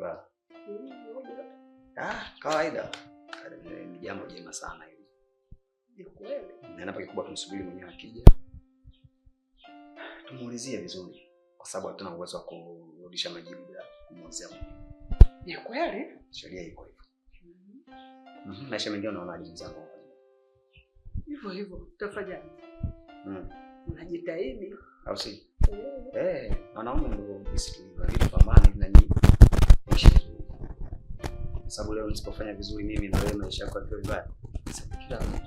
Vipa? Kawaida. Ni jambo jema sana hili. Ni kweli. Na hapa kikubwa tumsubiri mwenyewe akija. Tumuulizie vizuri kwa sababu hatuna uwezo wa kurudisha majibu bila kumuulizia mwenyewe. Ni kweli? Sheria iko hivyo. Maisha mengine unaona aje mzangu? Hivyo hivyo tutafanyaje? Unajitahidi au si? Wanaume ndio sisi tulipambana na nyinyi. Sababu leo nisipofanya vizuri mimi na wewe maisha yako yakiwa vibaya. Kila mtu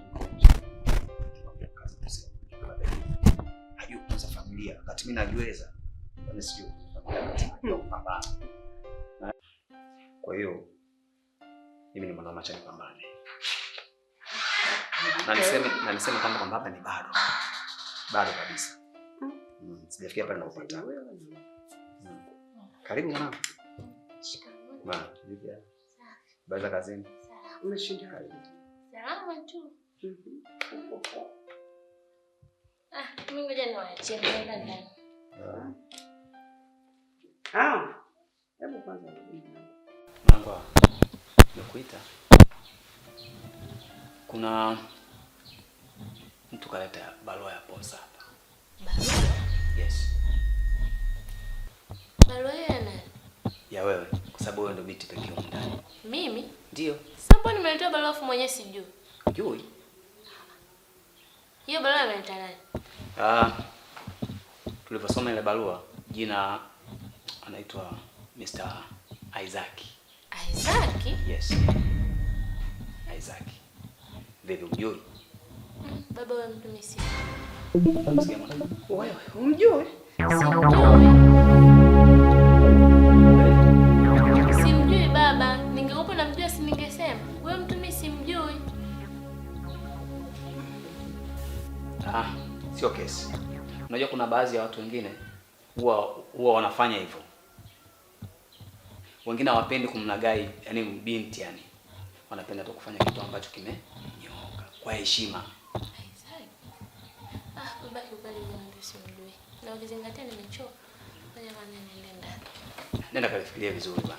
hajui kutunza familia. Wakati mimi najiweza, bali sijui kupambana. Kwa hiyo mimi ni mwanaume acha nipambane. Na niseme kwamba hapa ni bado kabisa. Sijafikia pale ninapopata. Karibu mwanangu. Shikamoo. Vipi? Baada kazini. Umeshinda karibu. Salama tu. Mimi ngoja niwaachie kwenda ndani. Hebu kwanza mwanangu. Nakuita. Kuna mtu kaleta barua ya posa hapa. Barua? Yes. Barua ya nani? Ya wewe, kwa sababu wewe ndio binti pekee huko ndani. Mimi? Ndio. Sasa nimeletewa barua afu mwenyewe sijui. Jui. Hiyo barua imeleta nani? Tuliposoma ile barua, jina anaitwa Mr. Isaac. Isaac? Yes. Isaac. Vipi unjui? Baba wewe mtumishi. wewe umjui? Simjui baba. Ningekuwa namjua si ningesema. Wewe mtumishi simjui. Sio kesi. Unajua kuna baadhi ya watu wengine huwa wanafanya hivyo. Wengine hawapendi kumlagai, yani binti yani. Wanapenda tu kufanya kitu ambacho kimenyooka kwa heshima. Baba kiukweli ndio simjui. Na ukizingatia nimechoka. Fanya maana nenda. Nenda kalifikiria vizuri bana.